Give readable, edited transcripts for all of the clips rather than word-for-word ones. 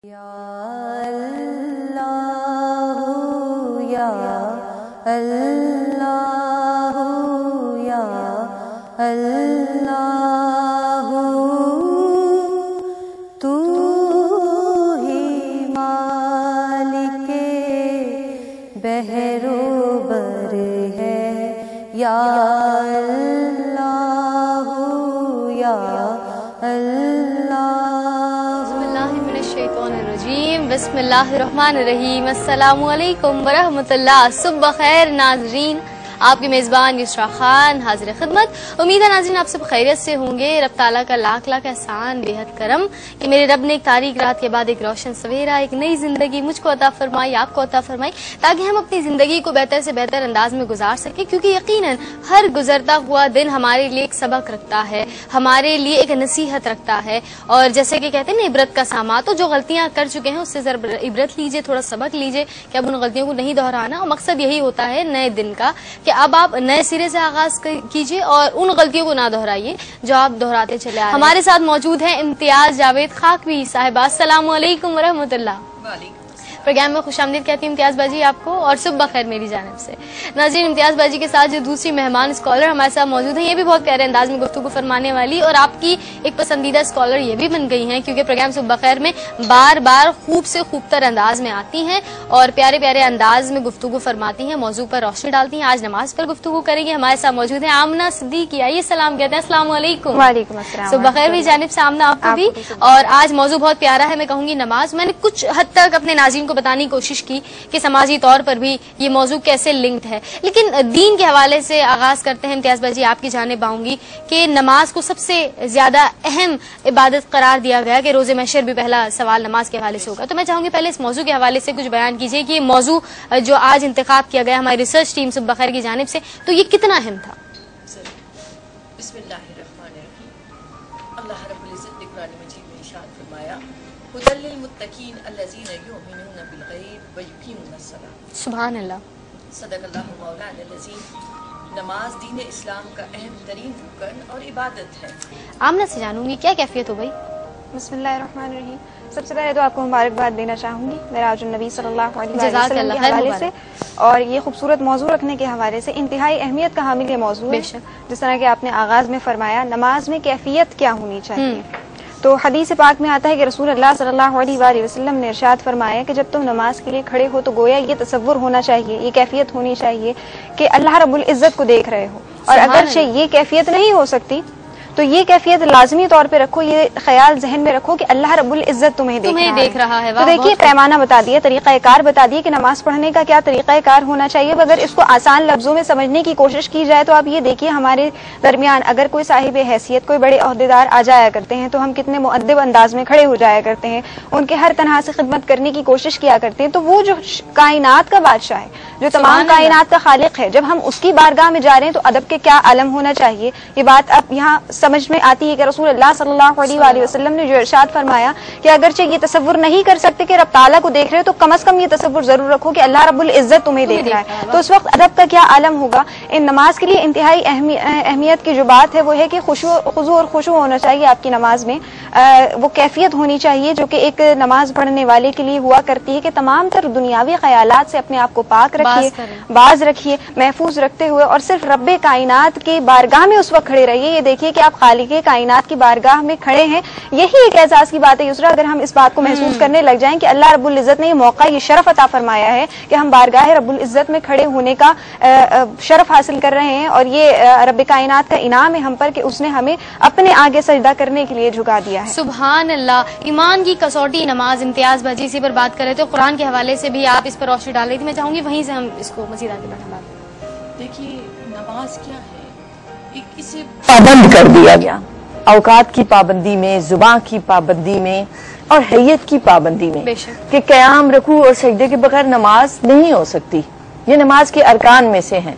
یا اللہ یا اللہ یا اللہ تو ہی مالک بحر و بر ہے یا اللہ یا اللہ۔ بسم اللہ الرحمن الرحیم۔ السلام علیکم ورحمۃ اللہ۔ صبح خیر ناظرین، آپ کی میزبان یسرا خان حاضر خدمت۔ امید ہے ناظرین آپ سب خیریت سے ہوں گے۔ رب تعالیٰ کا لاکھ لاکھ احسان، بے حد کرم کہ میرے رب نے ایک تاریک رات کے بعد ایک روشن سویرا، ایک نئی زندگی مجھ کو عطا فرمائی، آپ کو عطا فرمائی، تاکہ ہم اپنی زندگی کو بہتر سے بہتر انداز میں گزار سکیں، کیونکہ یقیناً ہر گزرتا ہوا دن ہمارے لیے ایک سبق رکھتا ہے، ہمارے لیے ایک نصیحت رکھتا ہے۔ اور جیسے کہ کہتے ہیں نا عبرت کا سامان، تو جو غلطیاں کر چکے ہیں اس سے ذرا عبرت لیجیے، تھوڑا سبق لیجیے کہ اب ان غلطیوں کو نہیں دہرانا۔ اور مقصد یہی ہوتا ہے نئے دن کا کہ اب آپ نئے سرے سے آغاز کیجیے اور ان غلطیوں کو نہ دہرائیے جو آپ دہراتے چلے آ رہے ہیں۔ ہمارے ساتھ موجود ہیں امتیاز جاوید خاکوی صاحبہ۔ السلام علیکم ورحمۃ اللہ۔ پروگرام میں خوش آمدید کہتی ہوں امتیاز باجی آپ کو، اور صبح خیر میری جانب سے۔ ناظرین امتیاز باجی کے ساتھ جو دوسری مہمان اسکالر ہمارے ساتھ موجود ہیں، یہ بھی بہت پیارے انداز میں گفتگو فرمانے والی اور آپ کی ایک پسندیدہ اسکالر یہ بھی بن گئی ہیں، کیونکہ پروگرام صبح خیر میں بار بار خوب سے خوب تر انداز میں آتی ہیں اور پیارے پیارے انداز میں گفتگو فرماتی ہیں، موضوع پر روشنی ڈالتی ہیں۔ آج نماز پر گفتگو کریں گے، ہمارے ساتھ موجود ہیں آمنہ صدیقی۔ آئیے سلام کہتے ہیں۔ السلام علیکم۔ وعلیکم السلام۔ صبح خیر میری جانب سے آمنہ آپ کو بھی۔ اور آج موضوع بہت پیارا ہے، میں کہوں گی نماز۔ میں نے کچھ حد تک اپنے ناظرین کو بتانے کی کوشش کی کہ سماجی طور پر بھی یہ موضوع کیسے لنکڈ ہے، لیکن دین کے حوالے سے آغاز کرتے ہیں۔ امتیاز باجی آپ کی جانب آؤں گی کہ نماز کو سب سے زیادہ اہم عبادت قرار دیا گیا کہ روز محشر بھی پہلا سوال نماز کے حوالے سے ہوگا، تو میں چاہوں گی پہلے اس موضوع کے حوالے سے کچھ بیان کیجیے کہ یہ موضوع جو آج انتخاب کیا گیا ہماری ریسرچ ٹیم صبح خیر کی جانب سے، تو یہ کتنا اہم تھا؟ بسم اللہ الرحمن الرحیم۔ اللہ رب العزت نے قرآن مجید میں ارشاد فرمایا ھدی للمتقین الذین یؤمنون بالغیب ویقیمون الصلاۃ۔ سبحان اللہ۔ صدق اللہ مولانا العظیم۔ نماز دین اسلام کا اہم ترین رکن اور عبادت ہے۔ آمنہ سے جانوں گی کیا کیفیت ہو گئی؟ بسم اللہ الرحمن الرحیم۔ سب سے پہلے تو آپ کو مبارکباد دینا چاہوں گی معراج النبی صلی اللہ علیہ وسلم کے حوالے سے، اور یہ خوبصورت موضوع رکھنے کے حوالے سے انتہائی اہمیت کا حامل یہ موضوع ہے۔ جس طرح کہ آپ نے آغاز میں فرمایا نماز میں کیفیت کیا ہونی چاہیے، تو حدیث پاک میں آتا ہے کہ رسول اللہ صلی اللہ علیہ وآلہ وسلم نے ارشاد فرمایا کہ جب تم نماز کے لیے کھڑے ہو تو گویا یہ تصور ہونا چاہیے، یہ کیفیت ہونی چاہیے کہ اللہ رب العزت کو دیکھ رہے ہو، اور اگرچہ یہ کیفیت نہیں ہو سکتی تو یہ کیفیت لازمی طور پہ رکھو، یہ خیال ذہن میں رکھو کہ اللہ رب العزت تمہیں دیکھ رہا ہے۔ تو دیکھیے پیمانہ بتا دیا، طریقہ کار بتا دیے کہ نماز پڑھنے کا کیا طریقہ کار ہونا چاہیے۔ اگر اس کو آسان لفظوں میں سمجھنے کی کوشش کی جائے تو آپ یہ دیکھیے ہمارے درمیان اگر کوئی صاحب حیثیت کوئی بڑے عہدیدار آ جایا کرتے ہیں تو ہم کتنے مؤدب انداز میں کھڑے ہو جایا کرتے ہیں، ان کے ہر طرح سے خدمت کرنے کی کوشش کیا کرتے ہیں۔ تو وہ جو کائنات کا بادشاہ ہے، جو تمام کائنات کا خالق ہے، جب ہم اس کی بارگاہ میں جا رہے ہیں تو ادب کے کیا عالم ہونا چاہیے، یہ بات اب یہاں سمجھ میں آتی ہے کہ رسول اللہ صلی اللہ علیہ وآلہ وسلم نے جو ارشاد فرمایا کہ اگرچہ یہ تصور نہیں کر سکتے کہ رب تعالیٰ کو دیکھ رہے ہو تو کم از کم یہ تصور ضرور رکھو کہ اللہ رب العزت تمہیں دیکھ رہا ہے، تو اس وقت ادب کا کیا عالم ہوگا۔ ان نماز کے لیے انتہائی اہمیت کی جو بات ہے وہ ہے کہ خضوع اور خشوع ہونا چاہیے آپ کی نماز میں، وہ کیفیت ہونی چاہیے جو کہ ایک نماز پڑھنے والے کے لیے ہوا کرتی ہے کہ تمام تر دنیاوی خیالات سے اپنے آپ کو پاک رکھیے، باز رکھیے، محفوظ رکھتے ہوئے، اور صرف رب کائنات کی بارگاہ میں اس وقت کھڑے رہیے۔ یہ دیکھیے کہ آپ خالق کائنات کی بارگاہ میں کھڑے ہیں، یہی ایک اعزاز کی بات ہے یسرا، اگر ہم اس بات کو محسوس کرنے لگ جائیں کہ اللہ رب العزت نے یہ موقع، یہ شرف عطا فرمایا ہے کہ ہم بارگاہ رب العزت میں کھڑے ہونے کا شرف حاصل کر رہے ہیں، اور یہ رب کائنات کا انعام ہے ہم پر کہ اس نے ہمیں اپنے آگے سجدہ کرنے کے لیے جھکا دیا ہے۔ سبحان اللہ۔ ایمان کی کسوٹی نماز، امتیاز باجی اسی پر بات کر رہے تھے، قرآن کے حوالے سے بھی آپ اس پر روشنی ڈال رہی تھی، میں چاہوں گی وہیں سے ہم اس کو مزید آگے بڑھا۔ دیکھیے نماز کیا ہے، اسے پابند کر دیا گیا، اوقات کی پابندی میں، زبان کی پابندی میں، اور حیت کی پابندی میں، کہ قیام، رکوع اور سجدے کے بغیر نماز نہیں ہو سکتی، یہ نماز کے ارکان میں سے ہیں۔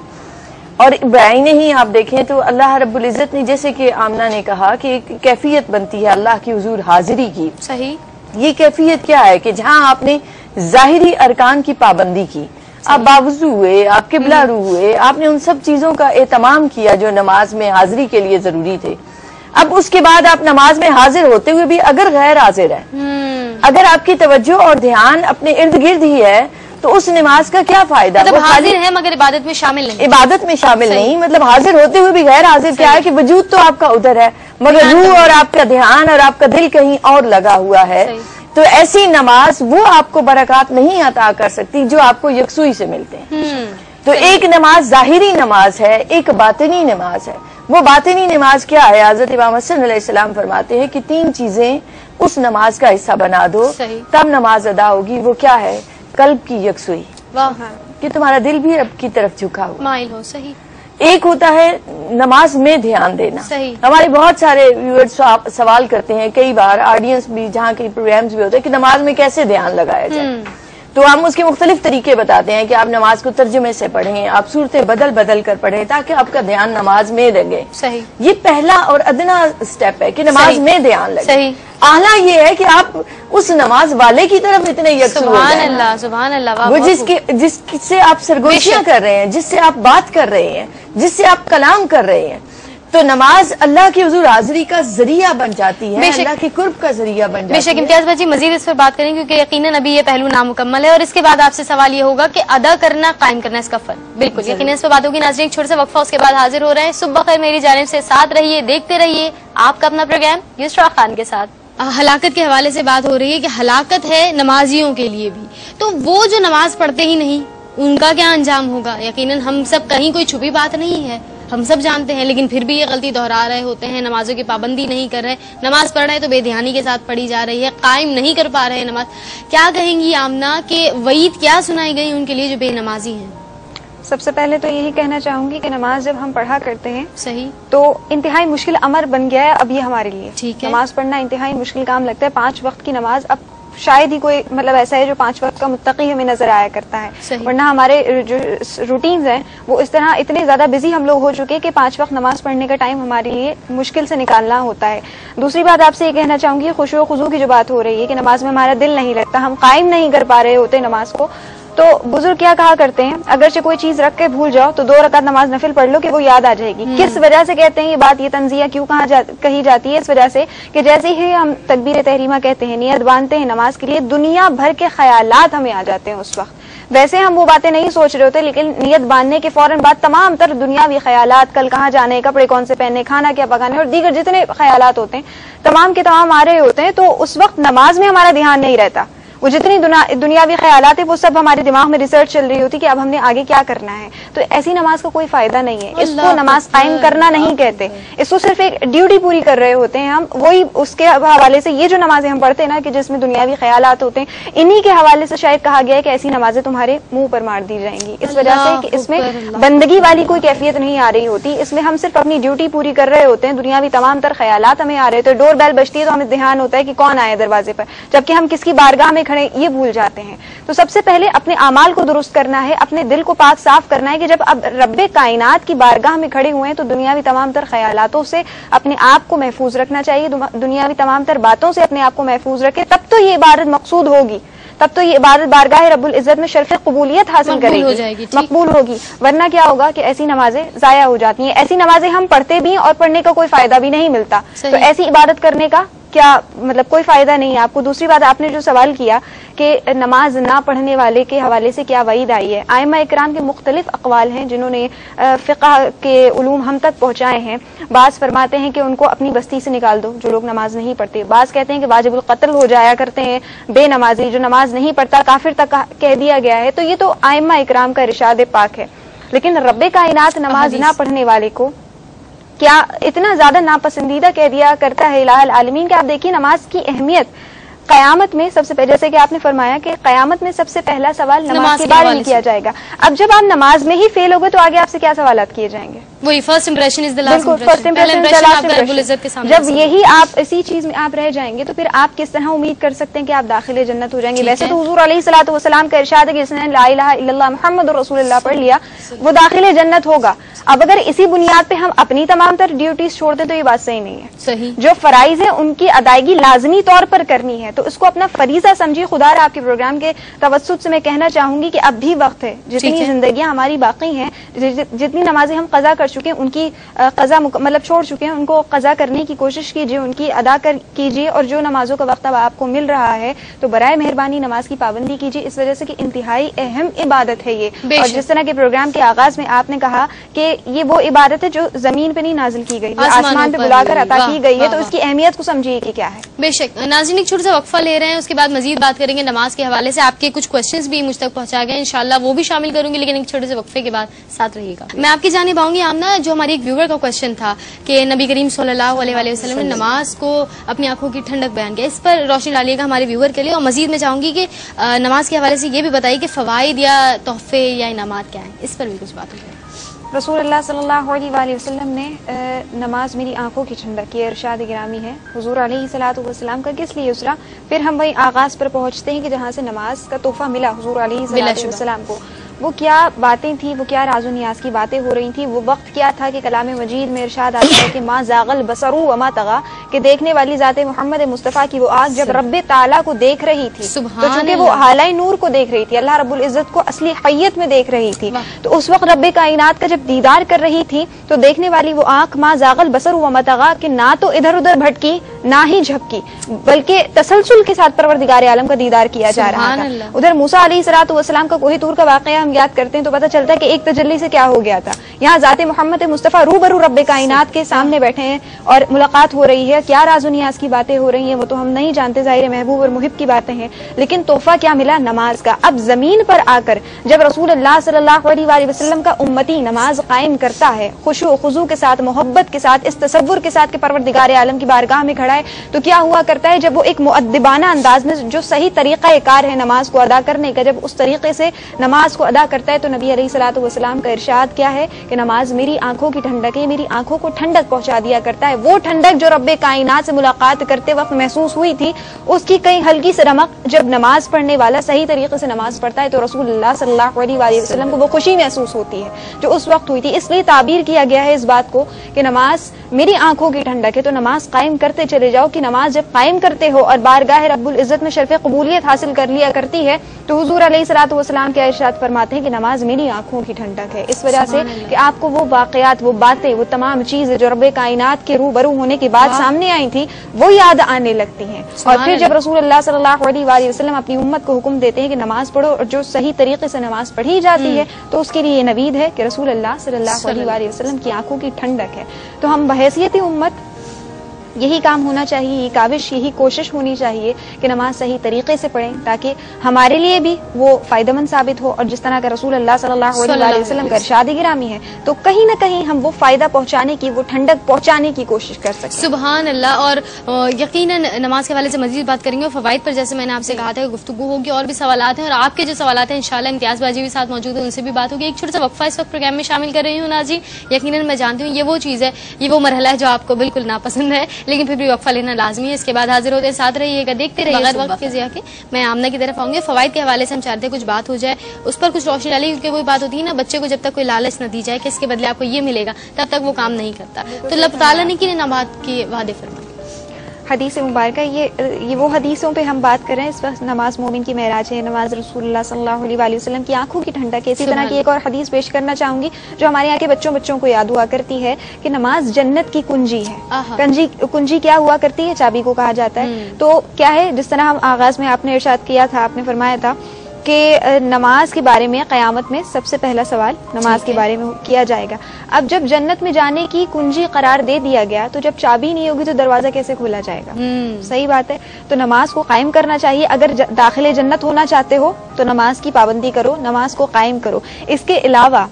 اور بعینہ ہی آپ دیکھیں تو اللہ رب العزت نے جیسے کہ آمنہ نے کہا کہ ایک کیفیت بنتی ہے اللہ کی حضور حاضری کی، صحیح، یہ کیفیت کیا ہے کہ جہاں آپ نے ظاہری ارکان کی پابندی کی، آپ باوضو ہوئے، آپ قبلہ رو ہوئے، آپ نے ان سب چیزوں کا اہتمام کیا جو نماز میں حاضری کے لیے ضروری تھے، اب اس کے بعد آپ نماز میں حاضر ہوتے ہوئے بھی اگر غیر حاضر ہے، اگر آپ کی توجہ اور دھیان اپنے ارد گرد ہی ہے تو اس نماز کا کیا فائدہ؟ مطلب حاضر ہے مگر عبادت میں شامل نہیں، عبادت میں شامل نہیں، مطلب حاضر ہوتے ہوئے بھی غیر حاضر کیا ہے کہ وجود تو آپ کا ادھر ہے مگر روح اور آپ کا دھیان اور آپ کا دل کہیں اور لگا ہوا ہے. تو ایسی نماز وہ آپ کو برکات نہیں عطا کر سکتی جو آپ کو یکسوئی سے ملتے ہیں. تو ایک نماز ظاہری نماز ہے، ایک باطنی نماز ہے. وہ باطنی نماز کیا ہے؟ حضرت امام حسن علیہ السلام فرماتے ہیں کہ 3 چیزیں اس نماز کا حصہ بنا دو تب نماز ادا ہوگی. وہ کیا ہے؟ قلب کی یکسوئی، کہ تمہارا دل بھی رب کی طرف جھکا ہو، مائل ہو. صحیح. ایک ہوتا ہے نماز میں دھیان دینا. ہمارے بہت سارے ویورز سوال کرتے ہیں، کئی بار آڈینس بھی جہاں کے پروگرامز بھی ہوتے ہیں کہ نماز میں کیسے دھیان لگایا جائے. تو ہم اس کے مختلف طریقے بتاتے ہیں کہ آپ نماز کو ترجمے سے پڑھیں، آپ صورتیں بدل بدل کر پڑھیں تاکہ آپ کا دھیان نماز میں لگے. صحیح. یہ پہلا اور ادنا سٹیپ ہے کہ نماز میں دھیان لگے. صحیح. اعلیٰ یہ ہے کہ آپ اس نماز والے کی طرف اتنے یکسو ہو جائیں. سبحان اللہ، سبحان اللہ. وہ جس سے آپ سرگوشیاں کر رہے ہیں، جس سے آپ بات کر رہے ہیں، جس سے آپ کلام کر رہے ہیں، تو نماز اللہ کی حضور حاضری کا ذریعہ بن جاتی ہے، اللہ کی قرب کا ذریعہ بن جاتی ہے. بے شک امتیاز بھائی مزید اس پر بات کریں کیونکہ یقیناً ابھی یہ پہلو نامکمل ہے اور اس کے بعد آپ سے سوال یہ ہوگا کہ ادا کرنا، قائم کرنا، اس کا فرق. بالکل یقیناً اس پر بات ہوگی. ناظرین چھوٹا سا وقفہ، اس کے بعد حاضر ہو رہے ہیں. صبح بخیر میری جانب سے ساتھ رہیے، دیکھتے رہیے آپ کا اپنا پروگرام یسرا خان کے ساتھ. ہلاکت کے حوالے سے بات ہو رہی ہے کہ ہلاکت ہے نمازیوں کے لیے بھی، تو وہ جو نماز پڑھتے ہی نہیں ان کا کیا انجام ہوگا؟ یقیناً ہم سب، کہیں کوئی چھپی بات نہیں ہے، ہم سب جانتے ہیں، لیکن پھر بھی یہ غلطی دہرا رہے ہوتے ہیں، نمازوں کی پابندی نہیں کر رہے، نماز پڑھ رہے تو بے دھیانی کے ساتھ پڑھی جا رہی ہے، قائم نہیں کر پا رہے نماز. کیا کہیں گی آمنہ کہ وعید کیا سنائی گئی ان کے لیے جو بے نمازی ہیں؟ سب سے پہلے تو یہی کہنا چاہوں گی کہ نماز جب ہم پڑھا کرتے ہیں صحیح تو انتہائی مشکل امر بن گیا ہے اب یہ ہمارے لیے. ٹھیک ہے. نماز پڑھنا انتہائی مشکل کام لگتا ہے. 5 وقت کی نماز اب شاید ہی کوئی مطلب ایسا ہے جو 5 وقت کا متقی ہمیں نظر آیا کرتا ہے، ورنہ ہمارے جو روٹینز ہیں وہ اس طرح اتنے زیادہ بزی ہم لوگ ہو چکے کہ 5 وقت نماز پڑھنے کا ٹائم ہمارے لیے مشکل سے نکالنا ہوتا ہے. دوسری بات آپ سے یہ کہنا چاہوں گی، خشوع و خضوع کی جو بات ہو رہی ہے کہ نماز میں ہمارا دل نہیں لگتا، ہم قائم نہیں کر پا رہے ہوتے نماز کو، تو بزرگ کیا کہا کرتے ہیں، اگرچہ کوئی چیز رکھ کے بھول جاؤ تو 2 رکعت نماز نفل پڑھ لو کہ وہ یاد آ جائے گی. کس وجہ سے کہتے ہیں یہ بات، یہ تنزیہ کیوں کہی جاتی ہے؟ اس وجہ سے کہ جیسے ہی ہم تکبیر تحریمہ کہتے ہیں، نیت باندھتے ہیں نماز کے لیے، دنیا بھر کے خیالات ہمیں آ جاتے ہیں اس وقت. ویسے ہم وہ باتیں نہیں سوچ رہے ہوتے، لیکن نیت باندھنے کے فوراً بعد تمام تر دنیاوی خیالات، کل کہاں جانے، کپڑے کون سے پہننے، کھانا کیا پکانے اور دیگر جتنے خیالات ہوتے ہیں تمام کے تمام آ رہے ہوتے ہیں. تو اس وقت نماز میں ہمارا دھیان نہیں رہتا. وہ جتنی دنیاوی خیالات ہیں وہ سب ہمارے دماغ میں ریسرچ چل رہی ہوتی کہ اب ہم نے آگے کیا کرنا ہے. تو ایسی نماز کا کوئی فائدہ نہیں ہے. اس کو نماز قائم کرنا نہیں کہتے، اس کو صرف ایک ڈیوٹی پوری کر رہے ہوتے ہیں ہم. وہی اس کے حوالے سے یہ جو نمازیں ہم پڑھتے ہیں نا کہ جس میں دنیاوی خیالات ہوتے ہیں، انہی کے حوالے سے شاید کہا گیا ہے کہ ایسی نمازیں تمہارے منہ پر مار دی جائیں گی، اس وجہ سے کہ اس میں بندگی والی کوئی کیفیت نہیں آ رہی ہوتی. اس میں ہم صرف اپنی ڈیوٹی پوری کر رہے ہوتے ہیں، دنیاوی تمام تر خیالات ہمیں آ رہے ہوتے ہیں. ڈور بیل بجتی ہے تو ہمیں دھیان ہوتا ہے کہ کون آیا دروازے پر، جبکہ ہم کس کی بارگاہ میں کھڑے یہ بھول جاتے ہیں. تو سب سے پہلے اپنے اعمال کو درست کرنا ہے، اپنے دل کو پاک صاف کرنا ہے کہ جب اب رب کائنات کی بارگاہ میں کھڑے ہوئے ہیں تو دنیاوی تمام تر خیالاتوں سے اپنے آپ کو محفوظ رکھنا چاہیے، دنیاوی تمام تر باتوں سے اپنے آپ کو محفوظ رکھے، تب تو یہ عبادت مقصود ہوگی، تب تو یہ عبادت بارگاہ رب العزت میں شرف قبولیت حاصل کرے گی، مقبول ہوگی. ورنہ کیا ہوگا کہ ایسی نمازیں ضائع ہو جاتی ہیں. ایسی نمازیں ہم پڑھتے بھی اور پڑھنے کا کوئی فائدہ بھی نہیں ملتا. تو ایسی عبادت کرنے کا کیا مطلب، کوئی فائدہ نہیں ہے آپ کو. دوسری بات آپ نے جو سوال کیا کہ نماز نہ پڑھنے والے کے حوالے سے کیا وعید آئی ہے، ائمہ اکرام کے مختلف اقوال ہیں جنہوں نے فقہ کے علوم ہم تک پہنچائے ہیں. بعض فرماتے ہیں کہ ان کو اپنی بستی سے نکال دو جو لوگ نماز نہیں پڑھتے. بعض کہتے ہیں کہ واجب القتل ہو جایا کرتے ہیں بے نمازی، جو نماز نہیں پڑھتا کافر تک کہہ دیا گیا ہے. تو یہ تو ائمہ اکرام کا ارشاد پاک ہے، لیکن رب کائنات نماز نہ پڑھنے والے کو کیا اتنا زیادہ ناپسندیدہ کہہ دیا کرتا ہے الہ العالمین کہ آپ دیکھیے نماز کی اہمیت قیامت میں سب سے پہلے، جیسے کہ آپ نے فرمایا کہ قیامت میں سب سے پہلا سوال نماز کے بارے میں کیا جائے گا. اب جب آپ نماز میں ہی فیل ہوگے تو آگے آپ سے کیا سوالات کیے جائیں گے؟ وہی first impression is the last impression. جب یہی آپ اسی چیز میں آپ رہ جائیں گے تو پھر آپ کس طرح امید کر سکتے ہیں کہ آپ داخل جنت ہو جائیں گے؟ ویسے تو حضور علیہ الصلوۃ والسلام کا ارشاد ہے کہ جس نے لا الہ الا اللہ محمد رسول اللہ پڑھ لیا وہ داخل جنت ہوگا. اب اگر اسی بنیاد پہ ہم اپنی تمام تر ڈیوٹیز چھوڑ دیں تو یہ بات صحیح نہیں ہے. صحیح. جو فرائض ہیں ان کی ادائیگی لازمی طور پر کرنی ہے تو اس کو اپنا فریضہ سمجھیے. خدا را آپ کے پروگرام کے توسط سے میں کہنا چاہوں گی کہ اب بھی وقت ہے، جتنی زندگیاں ہماری باقی ہیں، جتنی نمازیں ہم قضا کر چکے ہیں ان کی قضا مطلب چھوڑ چکے ہیں ان کو قضا کرنے کی کوشش کیجیے, ان کی ادا کیجیے, اور جو نمازوں کا وقت اب آپ کو مل رہا ہے تو برائے مہربانی نماز کی پابندی کیجیے, اس وجہ سے کہ انتہائی اہم عبادت ہے یہ. اور جس طرح کے پروگرام کے آغاز میں آپ نے کہا کہ یہ وہ عبادت ہے جو زمین پہ نہیں نازل کی گئی, آسمان پہ بلا کر عطا کی گئی ہے, تو اس کی اہمیت کو سمجھیے کہ کیا ہے. بے شک. ناظرین ایک چھوٹا سا وقفہ لے رہے ہیں, اس کے بعد مزید بات کریں گے نماز کے حوالے سے. آپ کے کچھ کوشچنز بھی مجھ تک پہنچا گئے, انشاءاللہ وہ بھی شامل کروں گی, لیکن ایک چھوٹے سے وقفے کے بعد ساتھ رہیے گا. میں آپ کی جانب آؤں گی آمنہ, جو ہماری ایک ویور کا کوشچن تھا کہ نبی کریم صلی اللہ علیہ وسلم نے نماز کو اپنی آنکھوں کی ٹھنڈک بیان کیا, اس پر روشنی ڈالیے گا ہمارے ویور کے لیے. اور مزید میں چاہوں گی کہ نماز کے حوالے سے یہ بھی بتائیے کہ فوائد یا تحفے یا انعامات کیا ہیں, اس پر بھی کچھ بات ہو جائے. رسول اللہ صلی اللہ علیہ وآلہ وسلم نے نماز میری آنکھوں کی ٹھنڈک کی ارشاد گرامی ہے. حضور علیہ الصلوۃ والسلام کا کس لیے اسرا, پھر ہم وہی آغاز پر پہنچتے ہیں کہ جہاں سے نماز کا تحفہ ملا حضور علیہ الصلوۃ والسلام کو. وہ کیا باتیں تھیں, وہ کیا راز و نیاز کی باتیں ہو رہی تھیں, وہ وقت کیا تھا کہ کلام مجید میں ارشاد آتا ہے کہ ما زاغ البصر وما طغى, کہ دیکھنے والی ذات محمد مصطفیٰ کی وہ آنکھ جب رب تعالیٰ کو دیکھ رہی تھی, تو چونکہ وہ حالۂ نور کو دیکھ رہی تھی, اللہ رب العزت کو اصلی حیت میں دیکھ رہی تھی, تو اس وقت رب کائنات کا جب دیدار کر رہی تھی تو دیکھنے والی وہ آنکھ ما زاغ البصر وما طغى, کہ نہ تو ادھر ادھر بھٹکی نہ ہی جھپکی, بلکہ تسلسل کے ساتھ پروردگار عالم کا دیدار کیا جا رہا تھا. ادھر موسیٰ علیہ الصلوۃ والسلام کا کوہ طور کا واقعہ ہم یاد کرتے ہیں تو پتہ چلتا ہے کہ ایک تجلی سے کیا ہو گیا تھا. یہاں ذات محمد مصطفیٰ روبرو رب کائنات کے سامنے بیٹھے ہیں اور ملاقات ہو رہی ہے. کیا راز و نیاز کی باتیں ہو رہی ہیں وہ تو ہم نہیں جانتے, ظاہر محبوب اور محب کی باتیں ہیں, لیکن تحفہ کیا ملا, نماز کا. اب زمین پر آ کر جب رسول اللہ صلی اللہ علیہ وآلہ وسلم کا امتی نماز قائم کرتا ہے خشوع و خضوع کے ساتھ, محبت کے ساتھ, اس تصور کے ساتھ کہ پروردگار عالم کی بارگاہ میں کھڑا ہے, تو کیا ہوا کرتا ہے جب وہ ایک مؤدبانہ انداز میں جو صحیح طریقہ کار ہے نماز کو ادا کرنے کا, جب اس طریقے سے نماز کو ادا کرتا ہے تو نبی علیہ الصلوۃ والسلام کا ارشاد کیا ہے کہ نماز میری آنکھوں کی ٹھنڈک ہے, میری آنکھوں کو ٹھنڈک پہنچا دیا کرتا ہے. وہ ٹھنڈک جو رب کائنات سے ملاقات کرتے وقت محسوس ہوئی تھی, اس کی کئی ہلکی سے رمق جب نماز پڑھنے والا صحیح طریقے سے نماز پڑھتا ہے تو رسول اللہ صلی اللہ علیہ وآلہ وسلم کو وہ خوشی محسوس ہوتی ہے جو اس وقت ہوئی تھی. اس لیے تعبیر کیا گیا ہے اس بات کو کہ نماز میری آنکھوں کی ٹھنڈک ہے, تو نماز قائم کرتے چلے جاؤ, کہ نماز جب قائم کرتے ہو اور بارگاہ رب العزت میں شرف قبولیت حاصل کر لیا کرتی ہے تو حضور علیہ الصلوۃ والسلام کے ارشاد فرماتے ہیں کہ نماز میری آنکھوں کی ٹھنڈک ہے. اس وجہ سے کہ آپ کو وہ واقعات, وہ باتیں, وہ تمام چیزیں جو رب کائنات کے روبرو ہونے کے بعد سامنے آئی تھیں وہ یاد آنے لگتی ہیں. اور پھر جب رسول اللہ صلی اللہ علیہ وآلہ وسلم اپنی امت کو حکم دیتے ہیں کہ نماز پڑھو, اور جو صحیح طریقے سے نماز پڑھی جاتی ہے تو اس کے لیے یہ نوید ہے کہ رسول اللہ صلی اللہ علیہ وآلہ وسلم کی آنکھوں کی ٹھنڈک ہے. تو ہم بحیثیت امت یہی کام ہونا چاہیے, یہی کاوش, یہی کوشش ہونی چاہیے کہ نماز صحیح طریقے سے پڑھیں تاکہ ہمارے لیے بھی وہ فائدہ مند ثابت ہو. اور جس طرح کا رسول اللہ صلی اللہ علیہ وسلم کا ارشاد گرامی ہے تو کہیں نہ کہیں ہم وہ فائدہ پہنچانے کی, وہ ٹھنڈک پہنچانے کی کوشش کر سکیں. سبحان اللہ. اور یقیناً نماز کے حوالے سے مزید بات کریں گے, اور فوائد پر جیسے میں نے آپ سے کہا تھا کہ گفتگو ہوگی, اور بھی سوالات ہیں, اور آپ کے جو سوالات ہیں انشاءاللہ امتیاز باجی بھی ساتھ موجود ہیں, ان سے بھی بات ہوگی. ایک چھوٹا سا وقفہ اس وقت پروگرام میں شامل کر رہی ہوں ناظرین. یقیناً میں جانتی ہوں یہ وہ چیز ہے, یہ وہ مرحلہ ہے جو آپ کو بالکل ناپسند ہے, لیکن پھر بھی وقفہ لینا لازمی ہے. اس کے بعد حاضر ہوتے ہیں, ساتھ رہیے گا, دیکھتے رہیے بغیر وقت کے ضیاع کے. میں آمنہ کی طرف آؤں گی. فوائد کے حوالے سے ہم چاہتے ہیں کچھ بات ہو جائے, اس پر کچھ روشنی ڈالی, کیونکہ وہی بات ہوتی ہے نا, بچے کو جب تک کوئی لالچ نہ دی جائے کہ اس کے بدلے آپ کو یہ ملے گا تب تک وہ کام نہیں کرتا. تو اللہ تعالیٰ نے کن انعامات کے وعدے فرمائے؟ حدیث مبارکہ, یہ وہ حدیثوں پہ ہم بات کر رہے ہیں اس وقت. نماز مومن کی معراج ہے, نماز رسول اللہ صلی اللہ علیہ وآلہ وسلم کی آنکھوں کی ٹھنڈک ہے. اسی طرح کی ایک اور حدیث پیش کرنا چاہوں گی جو ہمارے یہاں کے بچوں کو یاد ہوا کرتی ہے کہ نماز جنت کی کنجی ہے. کنجی کیا ہوا کرتی ہے؟ چابی کو کہا جاتا ہے. تو کیا ہے, جس طرح ہم آغاز میں آپ نے ارشاد کیا تھا, آپ نے فرمایا تھا کہ نماز کے بارے میں قیامت میں سب سے پہلا سوال نماز کے بارے میں کیا جائے گا. اب جب جنت میں جانے کی کنجی قرار دے دیا گیا تو جب چابی نہیں ہوگی تو دروازہ کیسے کھولا جائے گا؟ صحیح بات ہے. تو نماز کو قائم کرنا چاہیے. اگر داخل جنت ہونا چاہتے ہو تو نماز کی پابندی کرو, نماز کو قائم کرو. اس کے علاوہ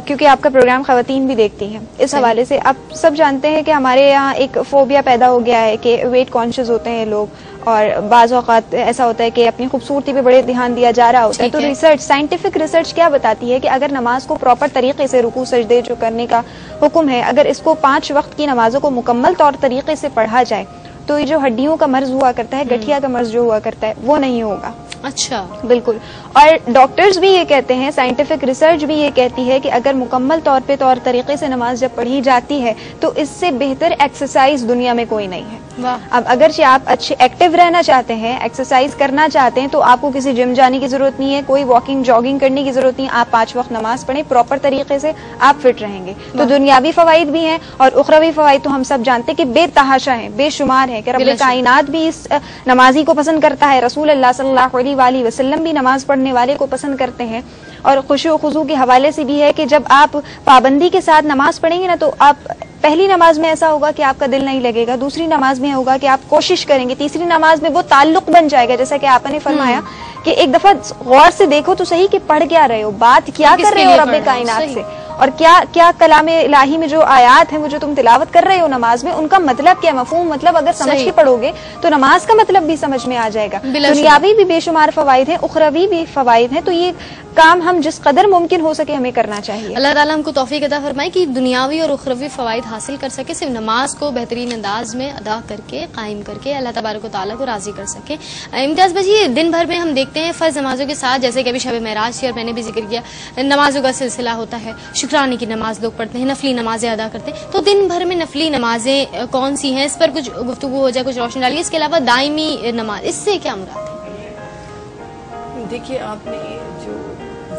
کیونکہ آپ کا پروگرام خواتین بھی دیکھتی ہیں, اس حوالے سے آپ سب جانتے ہیں کہ ہمارے یہاں ایک فوبیا پیدا ہو گیا ہے کہ ویٹ کانشیس ہوتے ہیں لوگ, اور بعض اوقات ایسا ہوتا ہے کہ اپنی خوبصورتی پہ بڑے دھیان دیا جا رہا ہوتا ہے. تو ریسرچ, سائنٹیفک ریسرچ کیا بتاتی ہے کہ اگر نماز کو پراپر طریقے سے رکوع سجدے جو کرنے کا حکم ہے, اگر اس کو 5 وقت کی نمازوں کو مکمل طور طریقے سے پڑھا جائے تو یہ جو ہڈیوں کا مرض ہوا کرتا ہے, گٹھیا کا مرض جو ہوا کرتا ہے, وہ نہیں ہوگا. اچھا, بالکل. اور ڈاکٹرز بھی یہ کہتے ہیں, سائنٹیفک ریسرچ بھی یہ کہتی ہے کہ اگر مکمل طور طریقے سے نماز جب پڑھی جاتی ہے تو اس سے بہتر ایکسرسائز دنیا میں کوئی نہیں ہے. اب اگرچہ آپ اچھے ایکٹیو رہنا چاہتے ہیں، ایکسرسائز کرنا چاہتے ہیں، تو آپ کو کسی جم جانے کی ضرورت نہیں ہے، کوئی واکنگ جاگنگ کرنے کی ضرورت نہیں، آپ 5 وقت نماز پڑھیں پراپر طریقے سے، آپ فٹ رہیں گے. تو دنیاوی فوائد بھی ہیں اور اخروی فوائد تو ہم سب جانتے ہیں کہ بے تحاشا ہیں، بے شمار ہیں، کہ رب کائنات بھی اس نمازی کو پسند کرتا ہے، رسول اللہ صلی اللہ علیہ وآلہ وسلم بھی نماز پڑھنے والے کو پسند کرتے ہیں. اور خشوع و خضوع کے حوالے سے بھی ہے کہ جب آپ پابندی کے ساتھ نماز پڑھیں گے نا، تو آپ پہلی نماز میں ایسا ہوگا کہ آپ کا دل نہیں لگے گا، دوسری نماز میں ہوگا کہ آپ کوشش کریں گے، تیسری نماز میں وہ تعلق بن جائے گا. جیسا کہ آپ نے فرمایا کہ ایک دفعہ غور سے دیکھو تو صحیح کہ پڑھ کیا رہے ہو، بات کیا کر رہے ہو رب کائنات سے، اور کیا کلام الہی میں جو آیات ہیں وہ جو تم تلاوت کر رہے ہو نماز میں، ان کا مطلب کیا، مفہوم مطلب اگر سمجھ کے پڑھو گے تو نماز کا مطلب بھی سمجھ میں آ جائے گا. دنیاوی بھی بے شمار فوائد ہیں، اخروی بھی فوائد ہیں. تو یہ کام ہم جس قدر ممکن ہو سکے ہمیں کرنا چاہیے. اللہ تعالیٰ ہم کو توفیق عطا فرمائے کہ دنیاوی اور اخروی فوائد حاصل کر سکے، صرف نماز کو بہترین انداز میں ادا کر کے قائم کر کے اللہ تبارک و تعالیٰ کو راضی کر سکے. امتیاز بھائی، دن بھر میں ہم دیکھتے ہیں فرض نمازوں کے ساتھ، جیسے کہ ابھی شب معراج تھی اور میں نے بھی ذکر کیا، نمازوں کا سلسلہ ہوتا ہے، شکرانے کی نماز لوگ پڑھتے ہیں، نفلی نمازیں ادا کرتے ہیں. تو دن بھر میں نفلی نمازیں کون سی ہیں، اس پر کچھ گفتگو ہو جائے، کچھ روشنی ڈالیے. اس کے علاوہ دائمی نماز، اس سے کیا مراد ہے؟ دیکھیے، آپ نے جو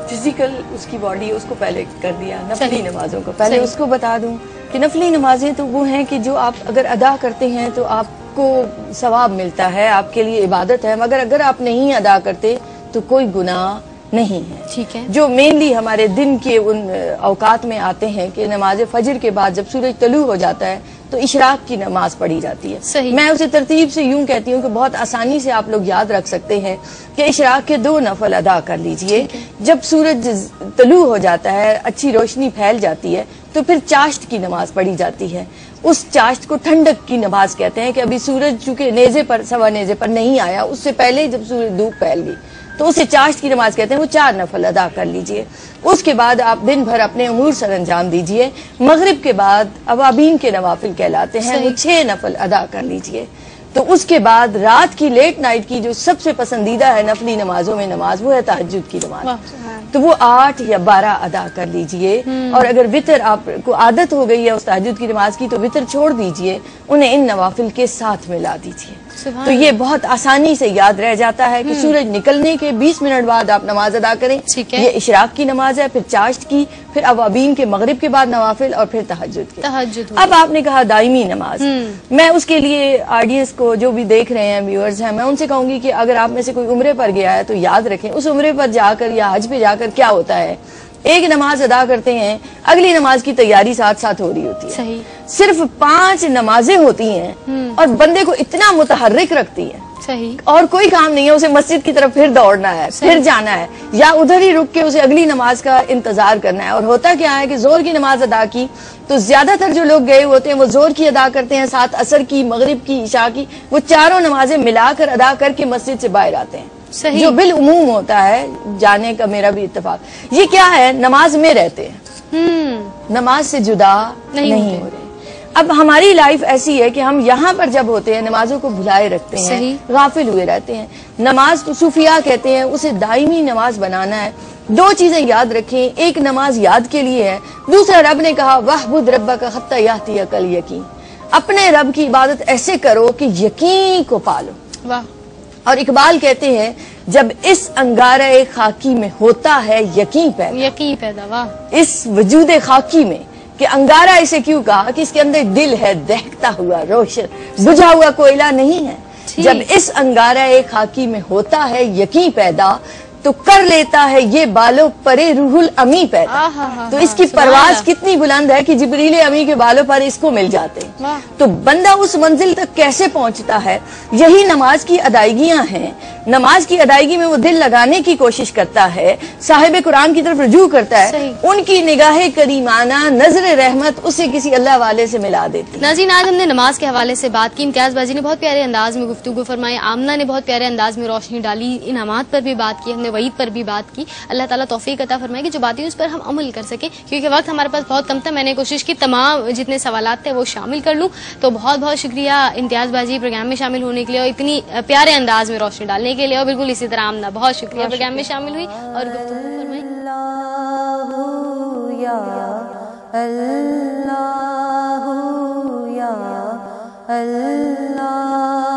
فزیکل اس کی باڈی اس کو پہلے کر دیا، نفلی نمازوں کو پہلے اس کو بتا دوں کہ نفلی نمازیں تو وہ ہیں کہ جو آپ اگر ادا کرتے ہیں تو آپ کو ثواب ملتا ہے، آپ کے لیے عبادت ہے، مگر اگر آپ نہیں ادا کرتے تو کوئی گناہ نہیں ہے. ٹھیک ہے. جو مینلی ہمارے دن کے ان اوقات میں آتے ہیں کہ نماز فجر کے بعد جب سورج طلوع ہو جاتا ہے تو اشراق کی نماز پڑھی جاتی ہے. صحیح. میں اسے ترتیب سے یوں کہتی ہوں کہ بہت آسانی سے آپ لوگ یاد رکھ سکتے ہیں کہ اشراق کے 2 نفل ادا کر لیجئے. جب سورج طلوع ہو جاتا ہے، اچھی روشنی پھیل جاتی ہے، تو پھر چاشت کی نماز پڑھی جاتی ہے. اس چاشت کو ٹھنڈک کی نماز کہتے ہیں کہ ابھی سورج چونکہ نیزے پر سوا نیزے پر نہیں آیا، اس سے پہلے جب سورج دھوپ پھیل گئی تو اسے چاشت کی نماز کہتے ہیں. وہ 4 نفل ادا کر لیجئے. اس کے بعد آپ دن بھر اپنے امور سر انجام دیجئے. مغرب کے بعد اوابین کے نوافل کہلاتے ہیں، وہ 6 نفل ادا کر لیجئے. تو اس کے بعد رات کی لیٹ نائٹ کی جو سب سے پسندیدہ ہے نفلی نمازوں میں نماز، وہ ہے تہجد کی نماز. تو وہ 8 یا 12 ادا کر لیجئے. اور اگر وطر آپ کو عادت ہو گئی ہے اس تہجد کی نماز کی تو وطر چھوڑ دیجئے، انہیں ان نوافل کے ساتھ ملا دیجئے. تو یہ بہت آسانی سے یاد رہ جاتا ہے کہ سورج نکلنے کے 20 منٹ بعد آپ نماز ادا کریں. یہ اشراق کی نماز ہے، پھر چاشت کی، پھر اوابین کے مغرب کے بعد نوافل، اور پھر تہجد کی. اب آپ نے کہا دائمی نماز، میں اس کے لیے آڈینس کو جو بھی دیکھ رہے ہیں، ویورز ہیں، میں ان سے کہوں گی کہ اگر آپ میں سے کوئی عمرے پر گیا ہے تو یاد رکھیں اس عمرے پر جا کر یا حج پہ جا کر کیا ہوتا ہے. ایک نماز ادا کرتے ہیں، اگلی نماز کی تیاری ساتھ ساتھ ہو رہی ہوتی ہے. صحیح. صرف 5 نمازیں ہوتی ہیں اور بندے کو اتنا متحرک رکھتی ہیں. صحیح. اور کوئی کام نہیں ہے، اسے مسجد کی طرف پھر دوڑنا ہے، پھر جانا ہے، یا ادھر ہی رک کے اسے اگلی نماز کا انتظار کرنا ہے. اور ہوتا کیا ہے کہ زور کی نماز ادا کی تو زیادہ تر جو لوگ گئے ہوتے ہیں وہ زور کی ادا کرتے ہیں، ساتھ عصر کی، مغرب کی، عشاء کی، وہ 4 نمازیں ملا کر ادا کر کے مسجد سے باہر آتے ہیں. صحیح. جو بالعموم ہوتا ہے، جانے کا میرا بھی اتفاق. یہ کیا ہے؟ نماز میں رہتے ہیں، نماز سے جدا نہیں ہو رہے. اب ہماری لائف ایسی ہے کہ ہم یہاں پر جب ہوتے ہیں نمازوں کو بھلائے رکھتے ہیں، غافل ہوئے رہتے ہیں. نماز کو صوفیاء کہتے ہیں، اسے دائمی نماز بنانا ہے. 2 چیزیں یاد رکھیں، ایک نماز یاد کے لیے ہے، دوسرا رب نے کہا وَاعْبُدْ رَبَّكَ حَتَّىٰ يَأْتِيَكَ الْيَقِينُ. اپنے رب کی عبادت ایسے کرو کہ یقین کو پالو. واہ. اور اقبال کہتے ہیں جب اس انگارہ خاکی میں ہوتا ہے یقین پیدا. واہ. اس وجود خاکی میں، کہ انگارہ اسے کیوں کہا کہ اس کے اندر دل ہے، دہکتا ہوا روشن، بجھا ہوا کوئلہ نہیں ہے. جب اس انگارہ خاکی میں ہوتا ہے یقین پیدا تو کر لیتا ہے یہ بالوں پرے روح الامی پیدا. تو اس کی پرواز کتنی بلند ہے کہ جبریل امی کے بالوں پر اس کو مل جاتے ہیں. تو بندہ اس منزل تک کیسے پہنچتا ہے؟ یہی نماز کی ادائیگیاں ہیں. نماز کی ادائیگی میں وہ دل لگانے کی کوشش کرتا ہے، صاحب قرآن کی طرف رجوع کرتا ہے، ان کی نگاہ کریمانہ نظر رحمت اسے کسی اللہ والے سے ملا دیتی. ناظرین، آج ہم نے نماز کے حوالے سے بات کی. امتیاز بازی نے بہت پیارے انداز میں گفتگو فرمائی، آمنہ نے بہت پیارے انداز میں روشنی ڈالی، انعامات پر بھی بات کی، ہم نے وعید پر بھی بات کی. اللہ تعالیٰ توفیق عطا فرمائے کہ جو باتیں اس پر ہم عمل کر سکیں، کیونکہ وقت ہمارے پاس بہت کم تھا. میں نے کوشش کی تمام جتنے سوالات تھے وہ شامل کر لوں. تو بہت بہت شکریہ امتیاز بازی پروگرام میں شامل ہونے کے لیے اور اتنی پیارے انداز میں روشنی ڈالنے کے لیے. اور بالکل اسی طرح آمنہ بہت شکریہ پروگرام میں شامل ہوئی اور گفتگو فرمائی. اللہ یا اللہ